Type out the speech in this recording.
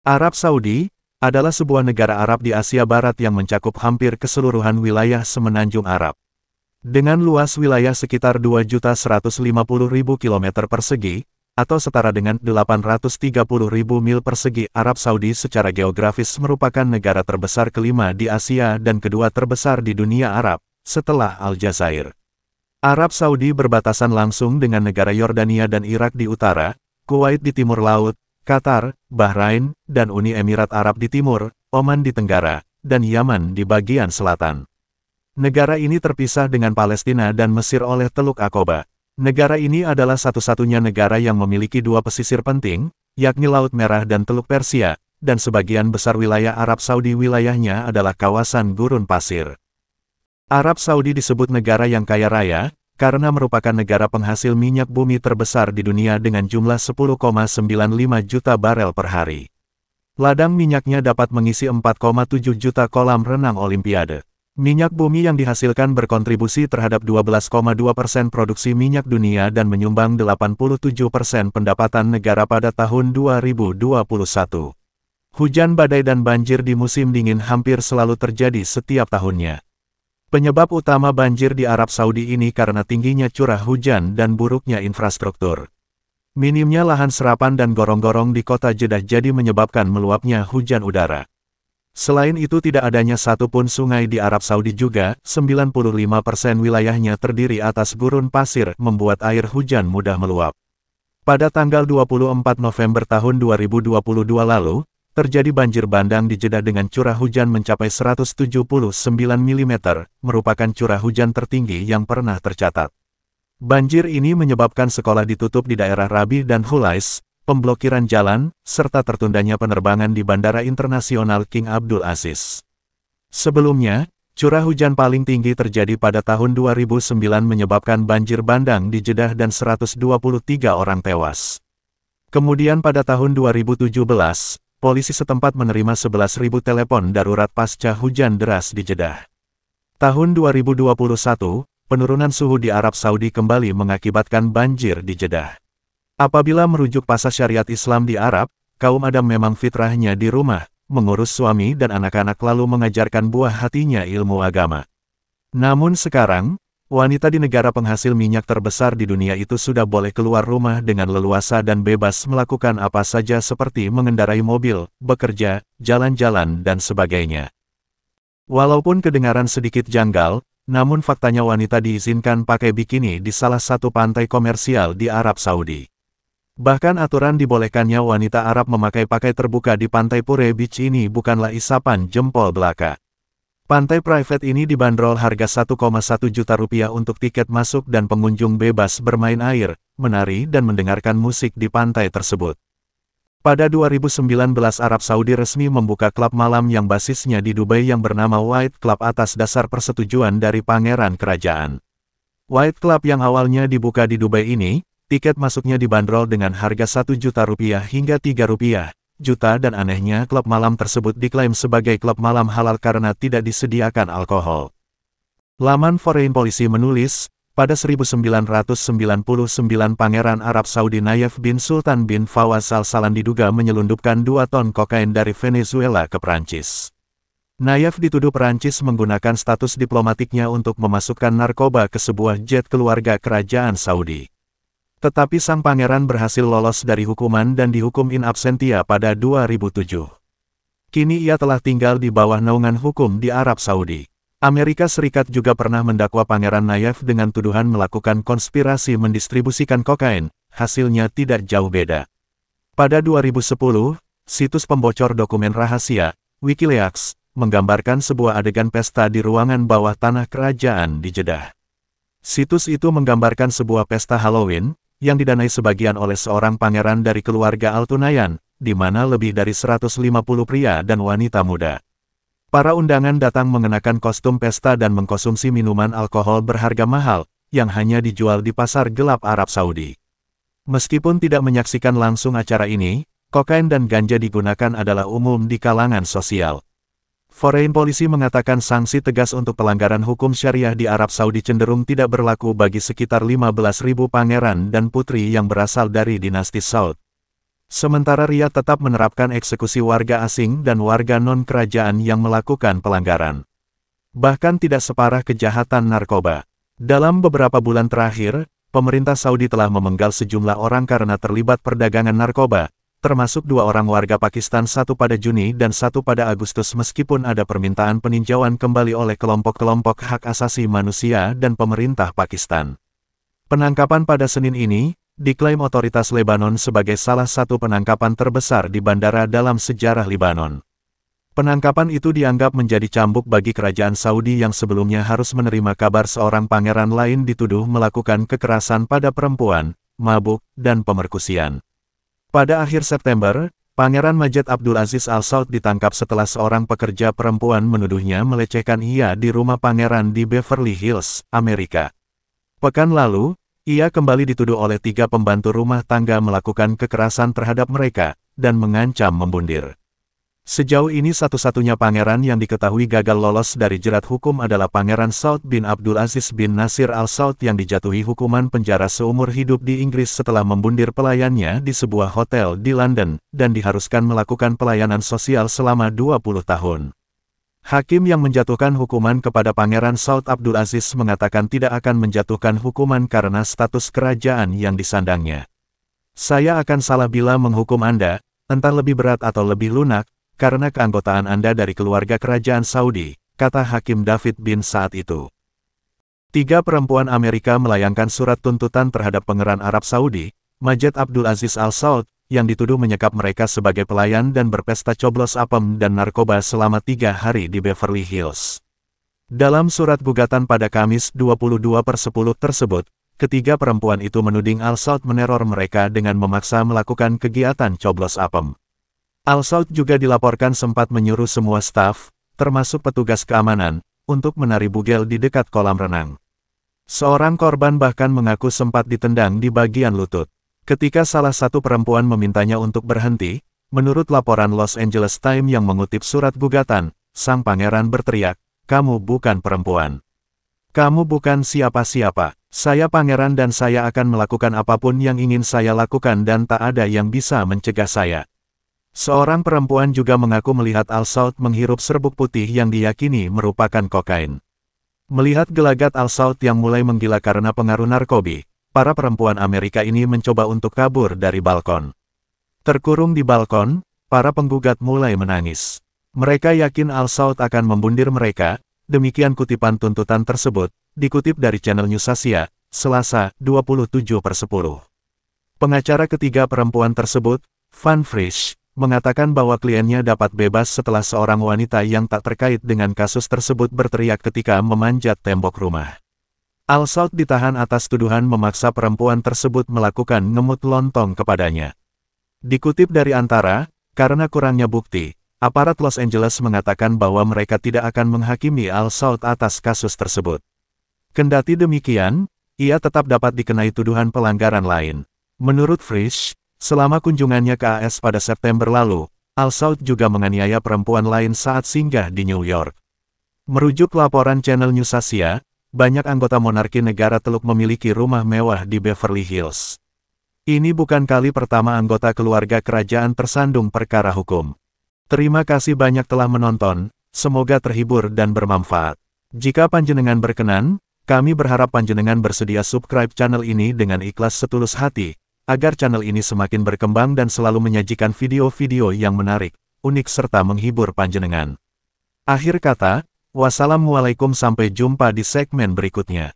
Arab Saudi adalah sebuah negara Arab di Asia Barat yang mencakup hampir keseluruhan wilayah Semenanjung Arab. Dengan luas wilayah sekitar 2.150.000 km persegi, atau setara dengan 830.000 mil persegi, Arab Saudi secara geografis merupakan negara terbesar kelima di Asia dan kedua terbesar di dunia Arab, setelah Aljazair. Arab Saudi berbatasan langsung dengan negara Yordania dan Irak di utara, Kuwait di timur laut, Qatar, Bahrain, dan Uni Emirat Arab di timur, Oman di tenggara, dan Yaman di bagian selatan. Negara ini terpisah dengan Palestina dan Mesir oleh Teluk Aqaba. Negara ini adalah satu-satunya negara yang memiliki dua pesisir penting, yakni Laut Merah dan Teluk Persia, dan sebagian besar wilayah Arab Saudi wilayahnya adalah kawasan gurun pasir. Arab Saudi disebut negara yang kaya raya, karena merupakan negara penghasil minyak bumi terbesar di dunia dengan jumlah 10,95 juta barel per hari. Ladang minyaknya dapat mengisi 4,7 juta kolam renang Olimpiade. Minyak bumi yang dihasilkan berkontribusi terhadap 12,2% produksi minyak dunia dan menyumbang 87% pendapatan negara pada tahun 2021. Hujan badai dan banjir di musim dingin hampir selalu terjadi setiap tahunnya. Penyebab utama banjir di Arab Saudi ini karena tingginya curah hujan dan buruknya infrastruktur. Minimnya lahan serapan dan gorong-gorong di kota Jeddah jadi menyebabkan meluapnya hujan udara. Selain itu tidak adanya satupun sungai di Arab Saudi juga, 95% wilayahnya terdiri atas gurun pasir membuat air hujan mudah meluap. Pada tanggal 24 November tahun 2022 lalu, terjadi banjir bandang di Jeddah dengan curah hujan mencapai 179 mm, merupakan curah hujan tertinggi yang pernah tercatat. Banjir ini menyebabkan sekolah ditutup di daerah Rabih dan Hulais, pemblokiran jalan, serta tertundanya penerbangan di Bandara Internasional King Abdul Aziz. Sebelumnya, curah hujan paling tinggi terjadi pada tahun 2009 menyebabkan banjir bandang di Jeddah dan 123 orang tewas. Kemudian pada tahun 2017, polisi setempat menerima 11.000 telepon darurat pasca hujan deras di Jeddah. Tahun 2021, penurunan suhu di Arab Saudi kembali mengakibatkan banjir di Jeddah. Apabila merujuk pasal syariat Islam di Arab, kaum Adam memang fitrahnya di rumah, mengurus suami dan anak-anak lalu mengajarkan buah hatinya ilmu agama. Namun sekarang, wanita di negara penghasil minyak terbesar di dunia itu sudah boleh keluar rumah dengan leluasa dan bebas melakukan apa saja seperti mengendarai mobil, bekerja, jalan-jalan, dan sebagainya. Walaupun kedengaran sedikit janggal, namun faktanya wanita diizinkan pakai bikini di salah satu pantai komersial di Arab Saudi. Bahkan aturan dibolehkannya wanita Arab memakai pakaian terbuka di pantai Pure Beach ini bukanlah isapan jempol belaka. Pantai private ini dibanderol harga 1,1 juta rupiah untuk tiket masuk dan pengunjung bebas bermain air, menari dan mendengarkan musik di pantai tersebut. Pada 2019 Arab Saudi resmi membuka klub malam yang basisnya di Dubai yang bernama White Club atas dasar persetujuan dari Pangeran Kerajaan. White Club yang awalnya dibuka di Dubai ini, tiket masuknya dibanderol dengan harga 1 juta rupiah hingga 3 rupiah. Juta dan anehnya klub malam tersebut diklaim sebagai klub malam halal karena tidak disediakan alkohol. Laman Foreign Policy menulis, pada 1999 Pangeran Arab Saudi Nayef bin Sultan bin Fawaz Al Salan diduga menyelundupkan 2 ton kokain dari Venezuela ke Perancis. Nayef dituduh Perancis menggunakan status diplomatiknya untuk memasukkan narkoba ke sebuah jet keluarga kerajaan Saudi. Tetapi sang pangeran berhasil lolos dari hukuman dan dihukum in absentia pada 2007. Kini ia telah tinggal di bawah naungan hukum di Arab Saudi. Amerika Serikat juga pernah mendakwa Pangeran Nayef dengan tuduhan melakukan konspirasi mendistribusikan kokain, hasilnya tidak jauh beda. Pada 2010, situs pembocor dokumen rahasia, Wikileaks, menggambarkan sebuah adegan pesta di ruangan bawah tanah kerajaan di Jeddah. Situs itu menggambarkan sebuah pesta Halloween, yang didanai sebagian oleh seorang pangeran dari keluarga Al-Tunayan, di mana lebih dari 150 pria dan wanita muda. Para undangan datang mengenakan kostum pesta dan mengkonsumsi minuman alkohol berharga mahal, yang hanya dijual di pasar gelap Arab Saudi. Meskipun tidak menyaksikan langsung acara ini, kokain dan ganja digunakan adalah umum di kalangan sosial. Foreign Policy mengatakan sanksi tegas untuk pelanggaran hukum syariah di Arab Saudi cenderung tidak berlaku bagi sekitar 15.000 pangeran dan putri yang berasal dari dinasti Saud. Sementara Riyadh tetap menerapkan eksekusi warga asing dan warga non-kerajaan yang melakukan pelanggaran. Bahkan tidak separah kejahatan narkoba. Dalam beberapa bulan terakhir, pemerintah Saudi telah memenggal sejumlah orang karena terlibat perdagangan narkoba, termasuk 2 orang warga Pakistan, satu pada Juni dan satu pada Agustus, meskipun ada permintaan peninjauan kembali oleh kelompok-kelompok hak asasi manusia dan pemerintah Pakistan. Penangkapan pada Senin ini diklaim otoritas Lebanon sebagai salah satu penangkapan terbesar di bandara dalam sejarah Lebanon. Penangkapan itu dianggap menjadi cambuk bagi kerajaan Saudi yang sebelumnya harus menerima kabar seorang pangeran lain dituduh melakukan kekerasan pada perempuan, mabuk, dan pemerkusian. Pada akhir September, Pangeran Majid Abdul Aziz Al Saud ditangkap setelah seorang pekerja perempuan menuduhnya melecehkan ia di rumah pangeran di Beverly Hills, Amerika. Pekan lalu, ia kembali dituduh oleh 3 pembantu rumah tangga melakukan kekerasan terhadap mereka, dan mengancam membundir. Sejauh ini satu-satunya pangeran yang diketahui gagal lolos dari jerat hukum adalah Pangeran Saud bin Abdul Aziz bin Nasir Al Saud yang dijatuhi hukuman penjara seumur hidup di Inggris setelah membundir pelayannya di sebuah hotel di London, dan diharuskan melakukan pelayanan sosial selama 20 tahun. Hakim yang menjatuhkan hukuman kepada Pangeran Saud Abdul Aziz mengatakan tidak akan menjatuhkan hukuman karena status kerajaan yang disandangnya. Saya akan salah bila menghukum Anda, entah lebih berat atau lebih lunak, karena keanggotaan Anda dari keluarga kerajaan Saudi, kata Hakim David bin saat itu. 3 perempuan Amerika melayangkan surat tuntutan terhadap Pangeran Arab Saudi, Majid Abdul Aziz Al Saud, yang dituduh menyekap mereka sebagai pelayan dan berpesta coblos apem dan narkoba selama 3 hari di Beverly Hills. Dalam surat gugatan pada Kamis 22/10 tersebut, ketiga perempuan itu menuding Al Saud meneror mereka dengan memaksa melakukan kegiatan coblos apem. Al Saud juga dilaporkan sempat menyuruh semua staf, termasuk petugas keamanan, untuk menari bugel di dekat kolam renang. Seorang korban bahkan mengaku sempat ditendang di bagian lutut. Ketika salah satu perempuan memintanya untuk berhenti, menurut laporan Los Angeles Times yang mengutip surat gugatan, sang pangeran berteriak, "Kamu bukan perempuan. Kamu bukan siapa-siapa. Saya pangeran dan saya akan melakukan apapun yang ingin saya lakukan dan tak ada yang bisa mencegah saya." Seorang perempuan juga mengaku melihat Al Saud menghirup serbuk putih yang diyakini merupakan kokain. Melihat gelagat Al Saud yang mulai menggila karena pengaruh narkoba, para perempuan Amerika ini mencoba untuk kabur dari balkon. Terkurung di balkon, para penggugat mulai menangis. Mereka yakin Al Saud akan membundir mereka, demikian kutipan tuntutan tersebut, dikutip dari channel News Asia, Selasa, 27/10. Pengacara ketiga perempuan tersebut, Van Frisch, mengatakan bahwa kliennya dapat bebas setelah seorang wanita yang tak terkait dengan kasus tersebut berteriak ketika memanjat tembok rumah. Al Saud ditahan atas tuduhan memaksa perempuan tersebut melakukan ngemut lontong kepadanya. Dikutip dari Antara, karena kurangnya bukti, aparat Los Angeles mengatakan bahwa mereka tidak akan menghakimi Al Saud atas kasus tersebut. Kendati demikian, ia tetap dapat dikenai tuduhan pelanggaran lain. Menurut Frisch, selama kunjungannya ke AS pada September lalu, Al Saud juga menganiaya perempuan lain saat singgah di New York. Merujuk laporan channel News Asia, banyak anggota monarki negara Teluk memiliki rumah mewah di Beverly Hills. Ini bukan kali pertama anggota keluarga kerajaan tersandung perkara hukum. Terima kasih banyak telah menonton, semoga terhibur dan bermanfaat. Jika panjenengan berkenan, kami berharap panjenengan bersedia subscribe channel ini dengan ikhlas setulus hati, agar channel ini semakin berkembang dan selalu menyajikan video-video yang menarik, unik serta menghibur panjenengan. Akhir kata, wassalamualaikum, sampai jumpa di segmen berikutnya.